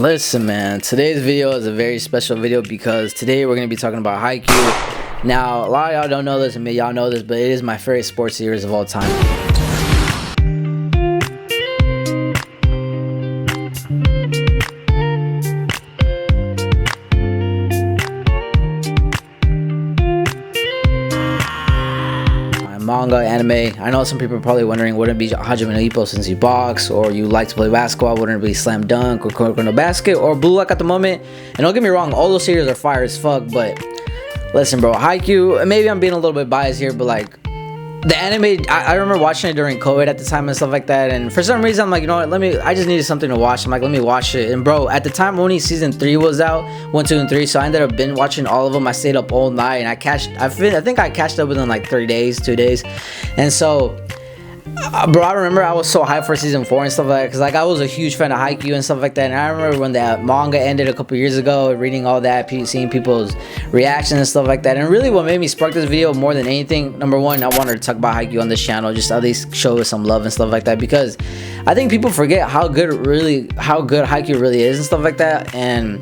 Listen, man, today's video is a very special video because today we're going to be talking about Haikyuu. Now, a lot of y'all don't know this, and maybe y'all know this, but it is my favorite sports series of all time. Manga, anime. I know some people are probably wondering, wouldn't it be Hajime no Ippo since you box, or you like to play basketball? Wouldn't it be Slam Dunk or Kuroko no Basket or Blue Lock at the moment? And don't get me wrong, all those series are fire as fuck, but listen, bro, Haikyuu, maybe I'm being a little bit biased here, but like the anime, I remember watching it during COVID at the time and stuff like that, and for some reason I'm like, you know what, I just needed something to watch. I'm like, let me watch it. And bro, at the time only season 3 was out, 1, 2, and 3, so I ended up binge watching all of them. I stayed up all night, and I think I cashed up within like 3 days, 2 days. And so bro, I remember I was so hyped for season 4 and stuff like that, because like I was a huge fan of Haikyuu and stuff like that. And I remember when that manga ended a couple years ago, reading all that, seeing people's reactions and stuff like that. And really what made me spark this video more than anything, number one, I wanted to talk about Haikyuu on this channel, just at least show us some love and stuff like that, because I think people forget how good Haikyuu really is and stuff like that. And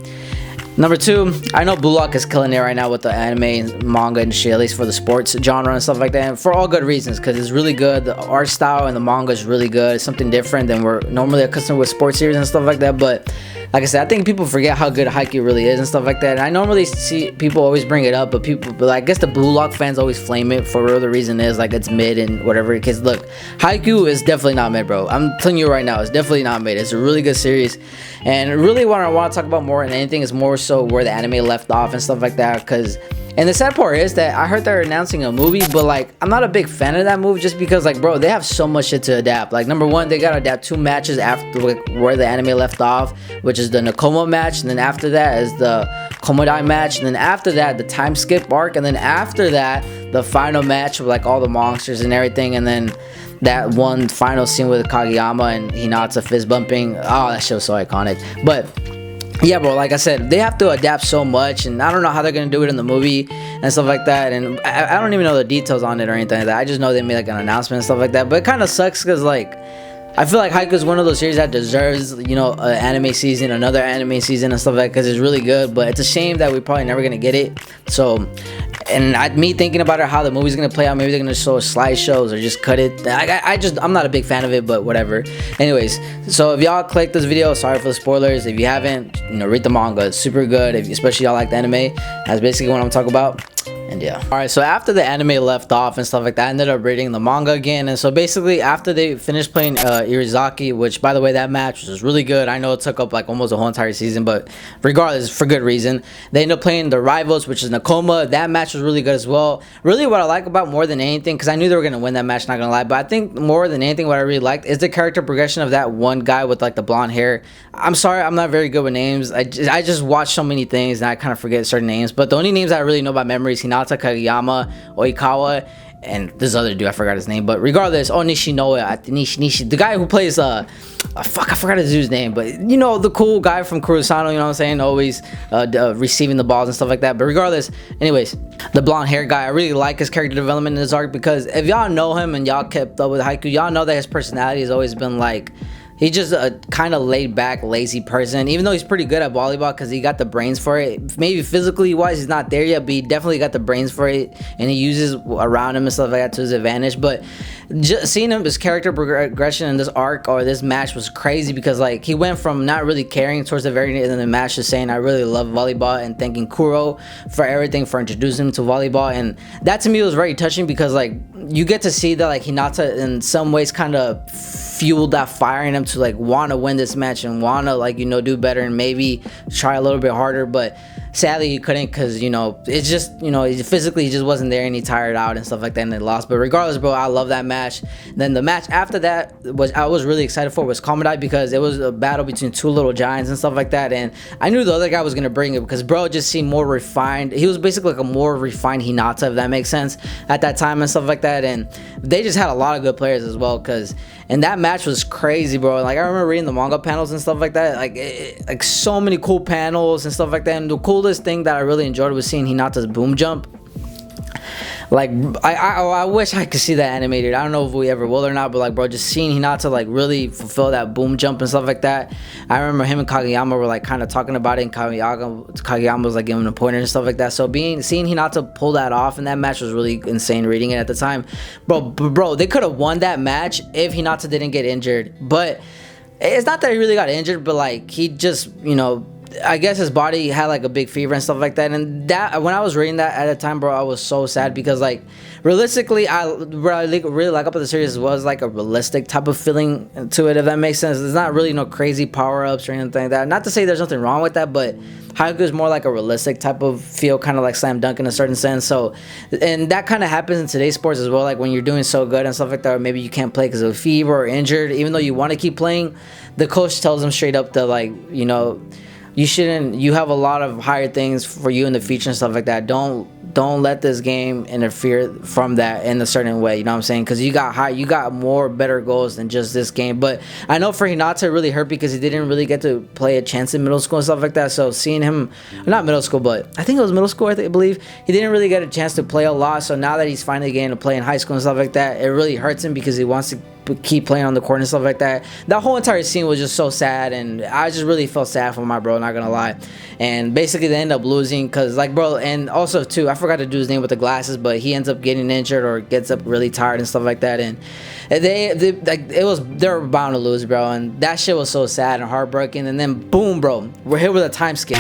number two, I know Blue Lock is killing it right now with the anime and manga and shit, at least for the sports genre and stuff like that, and for all good reasons, because it's really good. The art style and the manga is really good. It's something different than we're normally accustomed with sports series and stuff like that. But like I said, I think people forget how good Haikyuu really is and stuff like that. And I normally see people always bring it up, but I guess the Blue Lock fans always flame it for whatever the reason is, like it's mid and whatever. Because look, Haikyuu is definitely not mid, bro. I'm telling you right now, it's definitely not mid. It's a really good series, and really what I want to talk about more than anything is more so where the anime left off and stuff like that. Because, and the sad part is that I heard they're announcing a movie, but like I'm not a big fan of that movie, just because like, bro, they have so much shit to adapt. Like number one, they gotta adapt 2 matches after like, where the anime left off, which is the Nakoma match, and then after that is the Komodai match, and then after that the time skip arc, and then after that the final match with like all the monsters and everything, and then that one final scene with Kageyama and Hinata fist bumping. Oh, that shit was so iconic. But yeah, bro, like I said, they have to adapt so much, and I don't know how they're gonna do it in the movie and stuff like that. And I don't even know the details on it or anything like that. I just know they made like an announcement and stuff like that. But it kind of sucks because like I feel like Haikyuu is one of those series that deserves, you know, an anime season, another anime season and stuff like that, because it's really good. But it's a shame that we're probably never gonna get it. So, and me thinking about it, how the movie's gonna play out, maybe they're gonna show slideshows or just cut it. I'm not a big fan of it, but whatever. Anyways, so if y'all clicked this video, sorry for the spoilers. If you haven't, you know, read the manga. It's super good. Especially y'all like the anime, that's basically what I'm talking about. And yeah, all right, so after the anime left off and stuff like that, I ended up reading the manga again. And so basically after they finished playing Irizaki, which by the way, that match was really good. I know it took up like almost a whole entire season, but regardless, for good reason, they ended up playing the rivals, which is Nakoma. That match was really good as well. Really what I like about more than anything, because I knew they were going to win that match, not gonna lie, but I think more than anything what I really liked is the character progression of that one guy with like the blonde hair. I'm sorry, I'm not very good with names. I just watch so many things and I kind of forget certain names, but the only names I really know by memory is Hinata, Kageyama, Oikawa, and this other dude, I forgot his name, but regardless, Nishinoya, the guy who plays fuck, I forgot his dude's name, but you know, the cool guy from Kurosano, you know what I'm saying, always receiving the balls and stuff like that. But regardless, anyways, the blonde hair guy, I really like his character development in this arc, because if y'all know him and y'all kept up with Haikyuu, y'all know that his personality has always been like, he's just a kind of laid back, lazy person, even though he's pretty good at volleyball because he got the brains for it. Maybe physically wise, he's not there yet, but he definitely got the brains for it, and he uses around him and stuff like that to his advantage. But just seeing him, his character progression in this arc or this match was crazy, because like he went from not really caring towards the very end of the match to saying, I really love volleyball, and thanking Kuro for everything, for introducing him to volleyball. And that to me was very touching, because like you get to see that like Hinata in some ways kind of fueled that fire in him to like want to win this match and want to, like, you know, do better and maybe try a little bit harder. But sadly he couldn't, because, you know, it's just, you know, physically he just wasn't there and he tired out and stuff like that, and they lost. But regardless, bro, I love that match. Then the match after that I was really excited for was Komodai, because it was a battle between 2 little giants and stuff like that, and I knew the other guy was gonna bring it, because bro just seemed more refined. He was basically like a more refined Hinata, if that makes sense, at that time and stuff like that. And they just had a lot of good players as well, because and that match was crazy, bro. Like I remember reading the manga panels and stuff like that, like so many cool panels and stuff like that. And the coolest thing that I really enjoyed was seeing Hinata's boom jump. Like I wish I could see that animated. I don't know if we ever will or not, but like, bro, just seeing Hinata like really fulfill that boom jump and stuff like that. I remember him and Kageyama were like kind of talking about it, and Kageyama was like giving him a pointer and stuff like that. So seeing Hinata pull that off in that match was really insane. Reading it at the time, bro, they could have won that match if Hinata didn't get injured. But it's not that he really got injured, but like he just, I guess his body had like a big fever and stuff like that. And that, when I was reading that at the time, bro, I was so sad because like realistically, what I really like about the series was like a realistic type of feeling to it, if that makes sense. There's not really no crazy power-ups or anything like that. Not to say there's nothing wrong with that, but Haikyuu is more like a realistic type of feel, kind of like slam dunk in a certain sense. So, and that kind of happens in today's sports as well. Like when you're doing so good and stuff like that, or maybe you can't play because of fever or injured, even though you want to keep playing, the coach tells them straight up that like, you have a lot of higher things for you in the future and stuff like that. Don't let this game interfere from that in a certain way, you know what I'm saying? Because you got more better goals than just this game. But I know for Hinata it really hurt because he didn't really get to play a chance in middle school and stuff like that. So seeing him, not middle school, but I think it was middle school, I believe, he didn't really get a chance to play a lot. So now that he's finally getting to play in high school and stuff like that, it really hurts him because he wants to keep playing on the court and stuff like that. That whole entire scene was just so sad, and I just really felt sad for my bro, not gonna lie. And basically they end up losing because like, bro, and also too, I forgot to do his name with the glasses, but he ends up getting injured or gets up really tired and stuff like that. And they were bound to lose, bro, and that shit was so sad and heartbreaking. And then boom, bro, we're hit with a time skip.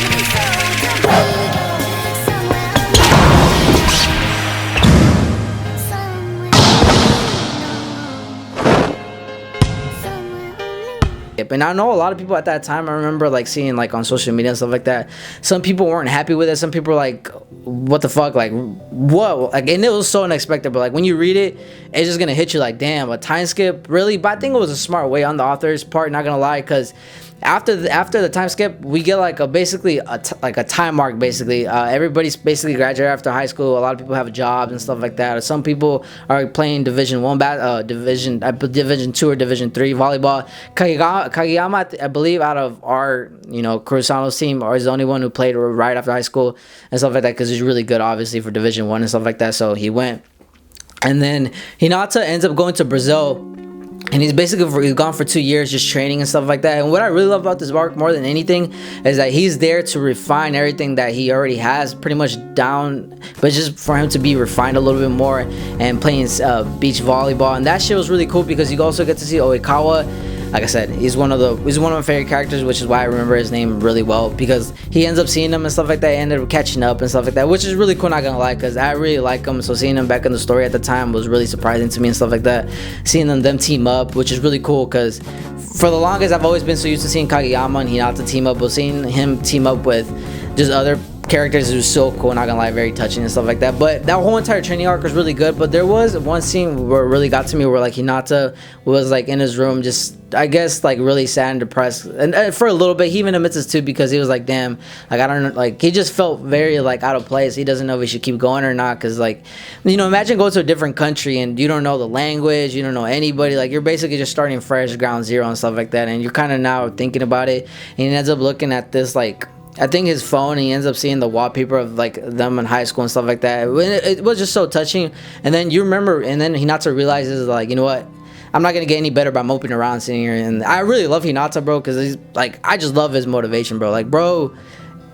And I know a lot of people at that time, I remember like seeing like on social media and stuff like that, some people weren't happy with it. Some people were like, what the fuck, like what, like, and it was so unexpected. But like when you read it, it's just gonna hit you like, damn, a time skip, really? But I think it was a smart way on the author's part, not gonna lie, because after the time skip, we get like basically a time mark. Basically, everybody's basically graduated after high school. A lot of people have jobs and stuff like that. Some people are playing Division 1, Division 2 or Division 3 volleyball. Kageyama, I believe, out of our Kurosano's team, is the only one who played right after high school and stuff like that, because he's really good, obviously, for Division 1 and stuff like that. So he went, and then Hinata ends up going to Brazil. And he's gone for 2 years just training and stuff like that. And what I really love about this arc more than anything is that he's there to refine everything that he already has pretty much down, but just for him to be refined a little bit more and playing beach volleyball. And that shit was really cool because you also get to see Oikawa. Like I said, he's one of my favorite characters, which is why I remember his name really well, because he ends up seeing him and stuff like that, ended up catching up and stuff like that, which is really cool, not gonna lie, because I really like him. So seeing him back in the story at the time was really surprising to me and stuff like that. Seeing them team up, which is really cool, because for the longest I've always been so used to seeing Kageyama and Hinata team up, but seeing him team up with just other characters was so cool, not gonna lie, very touching and stuff like that. But that whole entire training arc was really good. But there was one scene where it really got to me, where like Hinata was like in his room, just I guess like really sad and depressed, and for a little bit he even admits it too, because he was like, damn, like I don't know, like he just felt very like out of place. He doesn't know if he should keep going or not, because like, imagine going to a different country and you don't know the language, you don't know anybody, like you're basically just starting fresh, ground zero and stuff like that, and you're kind of now thinking about it. And he ends up looking at this, like, I think his phone, and he ends up seeing the wallpaper of like them in high school and stuff like that. It was just so touching. And then you remember, and then Hinata realizes, like, you know what, I'm not gonna get any better by moping around sitting here. And I really love Hinata, bro, because he's like, I just love his motivation, bro. Like, bro,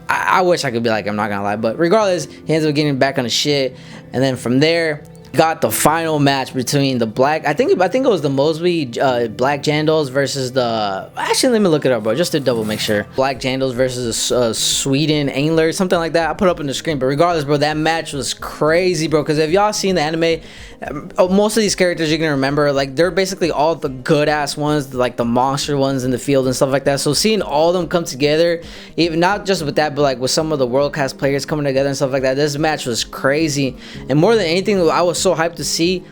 I wish I could be like, I'm not gonna lie, but regardless, he ends up getting back on the shit. And then from there, got the final match between the black, I think it was the Mosby Black Jandals versus the, actually let me look it up, bro, just to double make sure. Black Jandals versus Sweden Angler, something like that. I put up on the screen. But regardless, bro, that match was crazy, bro, because if y'all seen the anime, most of these characters you're gonna remember, like they're basically all the good ass ones, like the monster ones in the field and stuff like that. So seeing all of them come together, even not just with that, but like with some of the world class players coming together and stuff like that, this match was crazy. And more than anything, I was so hyped to see,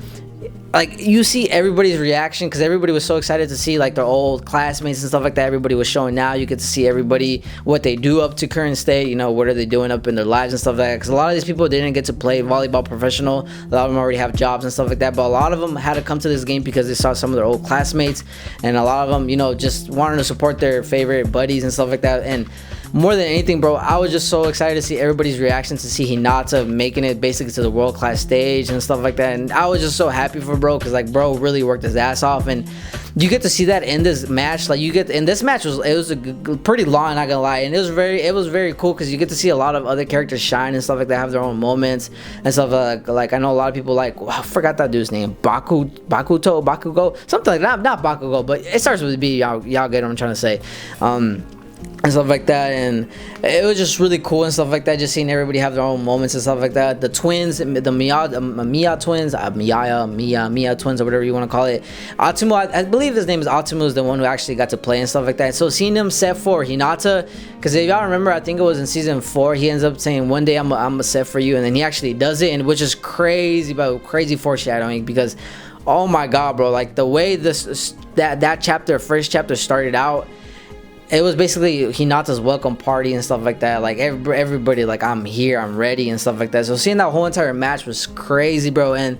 like, you see everybody's reaction, because everybody was so excited to see like their old classmates and stuff like that. Everybody was showing. Now you get to see everybody, what they do up to current state, what are they doing up in their lives and stuff like that, because a lot of these people didn't get to play volleyball professional. A lot of them already have jobs and stuff like that, but a lot of them had to come to this game because they saw some of their old classmates, and a lot of them just wanted to support their favorite buddies and stuff like that. And more than anything, bro, I was just so excited to see everybody's reactions to see Hinata making it basically to the world class stage and stuff like that. And I was just so happy for bro, because like bro really worked his ass off, and you get to see that in this match. Like you get in this match was a pretty long, not gonna lie, and it was very cool because you get to see a lot of other characters shine and stuff like that, have their own moments and stuff. Like I know a lot of people like, wow, I forgot that dude's name, Bakugo, something like that. Not Bakugo, but it starts with a B. Y'all get what I'm trying to say. And stuff like that, and it was just really cool and stuff like that, just seeing everybody have their own moments and stuff like that. The twins, the Mia twins, Mia twins, or whatever you want to call it. Atsumu, I believe his name is Atsumu, is the one who actually got to play and stuff like that. So seeing him set for Hinata, because if y'all remember, I think it was in season 4, he ends up saying one day I'm a set for you, and then he actually does it, and which is crazy, but crazy foreshadowing, because oh my god, bro, like the way that chapter, first chapter started out, it was basically Hinata's welcome party and stuff like that. Like everybody like, I'm here, I'm ready and stuff like that. So seeing that whole entire match was crazy, bro. And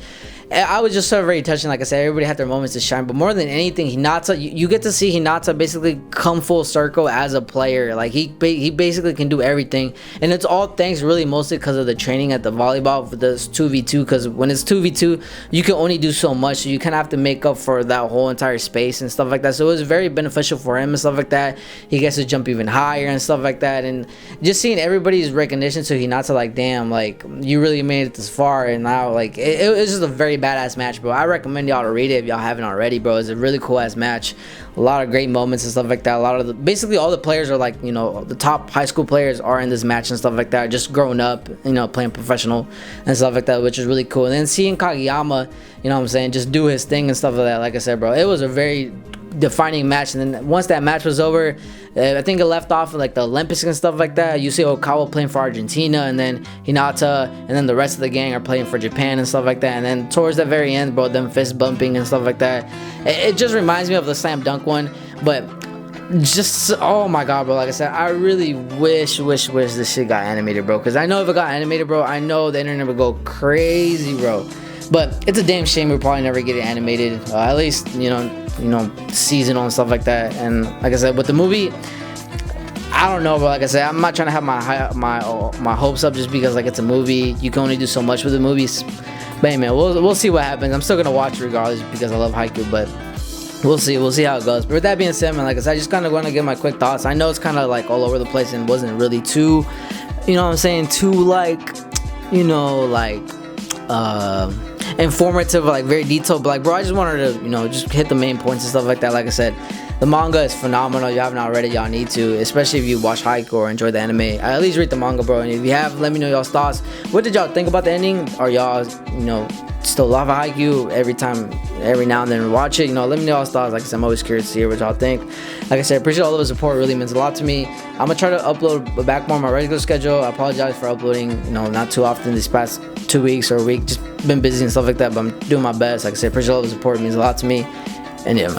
I was just so very touching. Like I said, everybody had their moments to shine, but more than anything, Hinata, you get to see Hinata basically come full circle as a player. Like he basically can do everything, and it's all thanks really mostly because of the training at the volleyball for this 2v2. Because when it's 2v2, you can only do so much, so you kind of have to make up for that whole entire space and stuff like that. So it was very beneficial for him and stuff like that. He gets to jump even higher and stuff like that, and just seeing everybody's recognition to Hinata, like damn, like you really made it this far. And now like it was just a very badass match, bro. I recommend y'all to read it if y'all haven't already, bro. It's a really cool ass match, a lot of great moments and stuff like that. A lot of basically all the players are like, you know, the top high school players are in this match and stuff like that, just growing up, you know, playing professional and stuff like that, which is really cool. And then seeing Kageyama, you know what I'm saying, just do his thing and stuff like that. Like I said, bro, it was a very defining match. And then once that match was over, I think it left off with like the Olympics and stuff like that. You see Okawa playing for Argentina, and then Hinata, and then the rest of the gang are playing for Japan and stuff like that. And then towards the very end, bro, them fist bumping and stuff like that. It just reminds me of the slam dunk one, but just oh my god, bro. Like I said, I really wish this shit got animated, bro, because I know if it got animated, bro, I know the internet would go crazy, bro. But it's a damn shame we probably never get it animated, at least you know seasonal and stuff like that. And like I said, with the movie, I don't know, but like I said, I'm not trying to have my hopes up just because like it's a movie. You can only do so much with the movies. But hey, man, we'll see what happens. I'm still gonna watch it regardless because I love Haikyuu, but we'll see how it goes. But with that being said, man, like I said, I just kind of want to give my quick thoughts. I know it's kind of like all over the place and wasn't really too, you know what I'm saying, too like, you know, like informative, like very detailed, but like bro, I just wanted to, you know, just hit the main points and stuff like that. Like I said, the manga is phenomenal. If you haven't already, y'all need to, especially if you watch Haikyuu or enjoy the anime. I at least read the manga, bro. And if you have, let me know y'all's thoughts. What did y'all think about the ending? Are y'all, you know, still love Haikyuu every now and then watch it? You know, let me know y'all's thoughts. Like I said, I'm always curious to hear what y'all think. Like I said, I appreciate all of the support. It really means a lot to me. I'm gonna try to upload back more on my regular schedule. I apologize for uploading, you know, not too often these past 2 weeks or a week. Just been busy and stuff like that, but I'm doing my best. Like I said, appreciate all the support. It means a lot to me. And yeah, man.